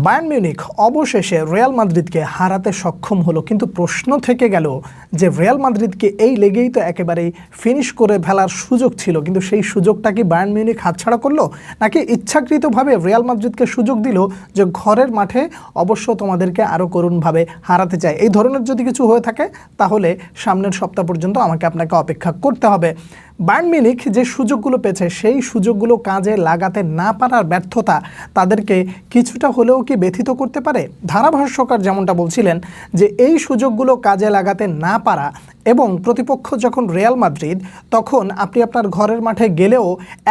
Bayern Munich অবশেষে Real মাদ্রিদকে হারাতে সক্ষম হলো, কিন্তু প্রশ্ন থেকে গেল যে রিয়াল মাদ্রিদকে এই লেগেই তো একেবারেই ফিনিশ করে ফেলার সুযোগ ছিল, কিন্তু সেই সুযোগটা কি বায়ার্ন মিউনিখ হাতছাড়া করলো, নাকি ইচ্ছাকৃতভাবে রিয়াল মাদ্রিদকে সুযোগ দিল যে ঘরের মাঠে অবশ্য তোমাদেরকে আরও করুণভাবে হারাতে চায়। এই ধরনের যদি কিছু হয়ে থাকে তাহলে সামনের সপ্তাহ পর্যন্ত আপনাকে অপেক্ষা করতে হবে। বায়ার্ন মিউনিখ যে সুযোগগুলো পেয়েছে সেই সুযোগগুলো কাজে লাগাতে না পারার ব্যর্থতা তাদেরকে কিছুটা হলেও কি ব্যথিত করতে পারে। ধারাভাষ্যকার যেমনটা বলছিলেন যে এই সুযোগগুলো কাজে লাগাতে না পারা এবং প্রতিপক্ষ যখন রিয়াল মাদ্রিদ, তখন আপনি আপনার ঘরের মাঠে গেলেও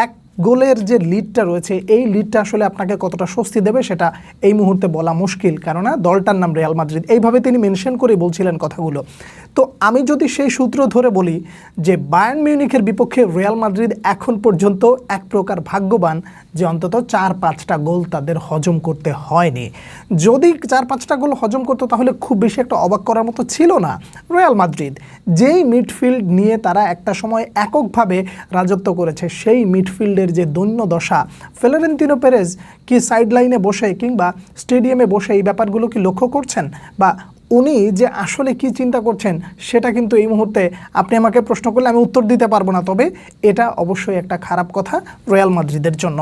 এক গোলের যে লিডটা রয়েছে এই লিডটা আসলে আপনাকে কতটা স্বস্তি দেবে সেটা এই মুহূর্তে বলা মুশকিল, কেননা দলটার নাম রিয়াল মাদ্রিদ। এইভাবে তিনি মেনশন করে বলছিলেন কথাগুলো। তো আমি যদি সেই সূত্র ধরে বলি যে বায়ার্ন মিউনিখের বিপক্ষে রিয়াল মাদ্রিদ এখন পর্যন্ত এক প্রকার ভাগ্যবান যে অন্তত 4-5টা গোল তাদের হজম করতে হয়নি। যদি 4-5টা গোল হজম করতো তাহলে খুব বেশি একটা অবাক করার মতো ছিল না। রিয়াল মাদ্রিদ যেই মিডফিল্ড নিয়ে তারা একটা সময় এককভাবে রাজত্ব করেছে, সেই মিডফিল্ডের যে দৈন্য দশা, ফ্লোরেন্তিনো পেরেজ কি সাইড লাইনে বসে কিংবা স্টেডিয়ামে বসে এই ব্যাপারগুলো কি লক্ষ্য করছেন, বা উনি যে আসলে কি চিন্তা করছেন সেটা কিন্তু এই মুহূর্তে আপনি আমাকে প্রশ্ন করলে আমি উত্তর দিতে পারবো না। তবে এটা অবশ্যই একটা খারাপ কথা রিয়াল মাদ্রিদের জন্য।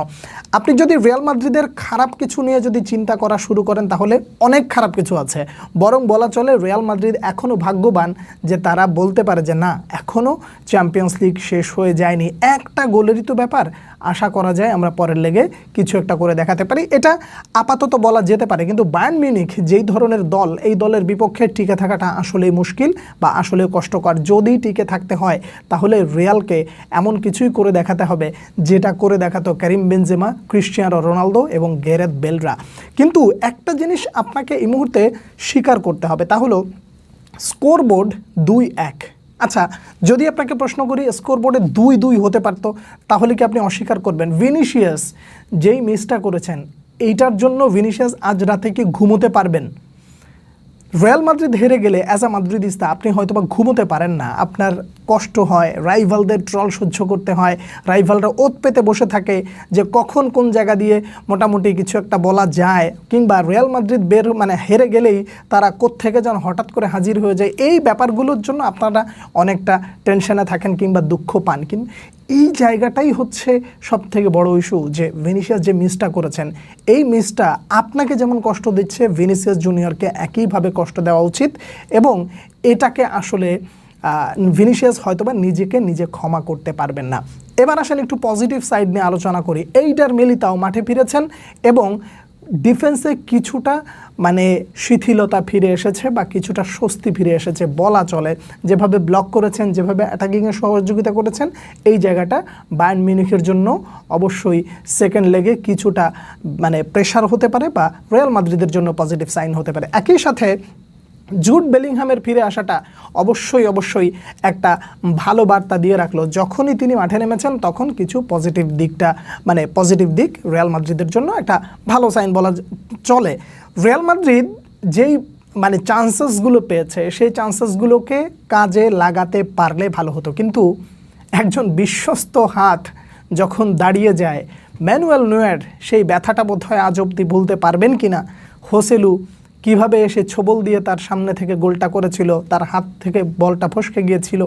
আপনি যদি রিয়াল মাদ্রিদের খারাপ কিছু নিয়ে যদি চিন্তা করা শুরু করেন তাহলে অনেক খারাপ কিছু আছে। বরং বলা চলে রিয়াল মাদ্রিদ এখনও ভাগ্যবান যে তারা বলতে পারে যে না, এখনও চ্যাম্পিয়ন্স লিগ শেষ হয়ে যায়নি। একটা গোলেরই তো ব্যাপার, আশা করা যায় আমরা পরের লেগে কিছু একটা করে দেখাতে পারি, এটা আপাতত বলা যেতে পারে। কিন্তু বায়ার্ন মিউনিখ যেই ধরনের দল, এই দলের বিপক্ষে টিকে থাকাটা আসলেই মুশকিল বা আসলে কষ্টকর। যদি টিকে থাকতে হয় তাহলে রিয়ালকে এমন কিছুই করে দেখাতে হবে যেটা করে দেখাতো কারিম বেনজেমা, ক্রিস্টিয়ানো রোনালদো এবং গ্যারেথ বেলরা। কিন্তু একটা জিনিস আপনাকে এই মুহূর্তে স্বীকার করতে হবে, তা হলো স্কোরবোর্ড 2-1। আচ্ছা, যদি আপনাকে প্রশ্ন করি স্কোরবোর্ডে 2-2 হতে পারতো তাহলে কি আপনি অস্বীকার করবেন? ভিনিসিয়াস যেই মিসটা করেছেন এইটার জন্য ভিনিসিয়াস আজ রাতে কি ঘুমোতে পারবেন? রিয়াল মাদ্রিদ হেরে গেলে অ্যাজ আ মাদ্রিদিস্তা আপনি হয়তো বা ঘুমোতে পারেন না, আপনার কষ্ট হয়, রাইভালদের ট্রল সহ্য করতে হয়, রাইভালরা ওত পেতে বসে থাকে যে কখন কোন জায়গা দিয়ে মোটামুটি কিছু একটা বলা যায়, কিংবা রিয়াল মাদ্রিদ হেরে গেলেই তারা কোত্থেকে যেন হঠাৎ করে হাজির হয়ে যায়। এই ব্যাপারগুলোর জন্য আপনারা অনেকটা টেনশনে থাকেন কিংবা দুঃখ পান। কিন্তু এই জায়গাটাই হচ্ছে সবথেকে বড় ইস্যু যে ভিনিসিয়াস যে মিসটা করেছেন, এই মিসটা আপনাকে যেমন কষ্ট দিচ্ছে ভিনিসিয়াস জুনিয়রকে একইভাবে কষ্ট দেওয়া উচিত। এবং এটাকে আসলে ভিনিসিয়াস হয়তোবা নিজেকে নিজে ক্ষমা করতে পারবেন না। এবার আসলে একটু পজিটিভ সাইড নিয়ে আলোচনা করি। এইডার মিলিতাও মাঠে ফিরেছেন এবং ডিফেন্সে কিছুটা শিথিলতা ফিরে এসেছে বা কিছুটা স্বস্তি ফিরে এসেছে বলা চলে। যেভাবে ব্লক করেছেন, যেভাবে অ্যাটাকিংয়ে সহযোগিতা করেছেন, এই জায়গাটা বায়ার্ন মিউনিখের জন্য অবশ্যই সেকেন্ড লেগে কিছুটা প্রেশার হতে পারে বা রিয়াল মাদ্রিদের জন্য পজিটিভ সাইন হতে পারে। একই সাথে জুড বেলিংহামের ফিরে আসাটা অবশ্যই একটা ভালো বার্তা দিয়ে রাখলো। যখনই তিনি মাঠে নেমেছেন তখন কিছু পজিটিভ দিক রিয়াল মাদ্রিদের জন্য একটা ভালো সাইন বলা চলে। রিয়াল মাদ্রিদ যেই চান্সেসগুলো পেয়েছে সেই চান্সেসগুলোকে কাজে লাগাতে পারলে ভালো হতো, কিন্তু একজন বিশ্বস্ত হাত যখন দাঁড়িয়ে যায়, ম্যানুয়েল নয়্যার সেই ব্যথাটা বোধহয় আজ অবধি ভুলতে পারবেন কিনা। হোসেলু কিভাবে এসে ছোবল দিয়ে তার সামনে থেকে গোলটা করেছিল, তার হাত থেকে বলটা ফসকে গিয়েছিল,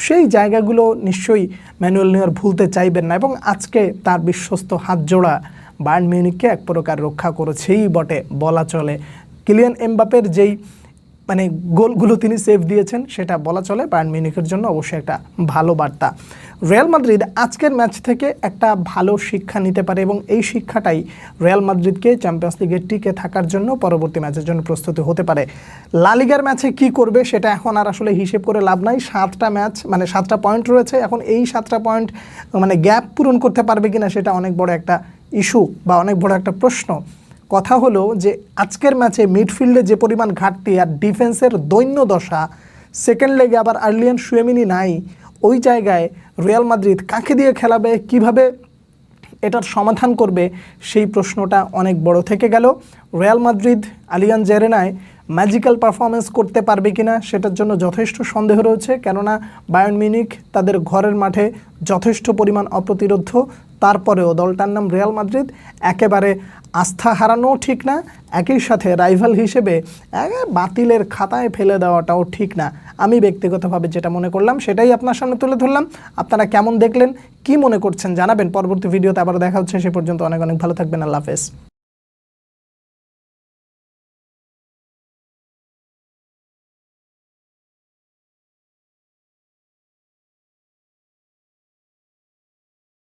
সেই জায়গাগুলো নিশ্চয়ই ম্যানুয়েল নয়্যার ভুলতে চাইবেন না। এবং আজকে তার বিশ্বস্ত হাত জোড়া বায়ার্ন মিউনিখকে এক প্রকার রক্ষা করেছেই বটে বলা চলে। কিলিয়ান এমবাপ্পের যেই গোলগুলো তিনি সেভ দিয়েছেন সেটা বলা চলে বায়ার্ন মিউনিখের জন্য অবশ্যই একটা ভালো বার্তা। রিয়াল মাদ্রিদ আজকের ম্যাচ থেকে একটা ভালো শিক্ষা নিতে পারে এবং এই শিক্ষাটাই রিয়াল মাদ্রিদকে চ্যাম্পিয়ন্স লিগে টিকে থাকার জন্য পরবর্তী ম্যাচের জন্য প্রস্তুতি হতে পারে। লা লিগার ম্যাচে কি করবে সেটা এখন আর আসলে হিসেব করে লাভ নাই। 7টা ম্যাচ 7টা পয়েন্ট রয়েছে। এখন এই 7টা পয়েন্ট গ্যাপ পূরণ করতে পারবে কিনা সেটা অনেক বড় একটা ইস্যু বা অনেক বড় একটা প্রশ্ন। কথা হলো যে আজকের ম্যাচে মিডফিল্ডে যে পরিমাণ ঘাটতি আর ডিফেন্সের দৈন্য দশা, সেকেন্ড লেগে আবার আর্লিয়ান শুয়েমিনি নাই, ওই জায়গায় রিয়াল মাদ্রিদ কাকে দিয়ে খেলাবে, কিভাবে এটার সমাধান করবে, সেই প্রশ্নটা অনেক বড় থেকে গেল। রিয়াল মাদ্রিদ আলিয়াঞ্জ অ্যারেনায় ম্যাজিক্যাল পারফরমেন্স করতে পারবে কিনা সেটার জন্য যথেষ্ট সন্দেহ রয়েছে, কেননা বায়ার্ন মিউনিখ তাদের ঘরের মাঠে যথেষ্ট পরিমাণ অপ্রতিরোধ্য। তারপরেও দলটার নাম রিয়াল মাদ্রিদ, একেবারে আস্থা হারানোও ঠিক না, একই সাথে রাইভাল হিসেবে বাতিলের খাতায় ফেলে দেওয়াটাও ঠিক না। আমি ব্যক্তিগতভাবে যেটা মনে করলাম সেটাই আপনার সামনে তুলে ধরলাম। আপনারা কেমন দেখলেন, কি মনে করছেন জানাবেন। পরবর্তী ভিডিওতে আবার দেখা হচ্ছে, সে পর্যন্ত অনেক অনেক ভালো থাকবেন। আল্লাহ হাফেজ।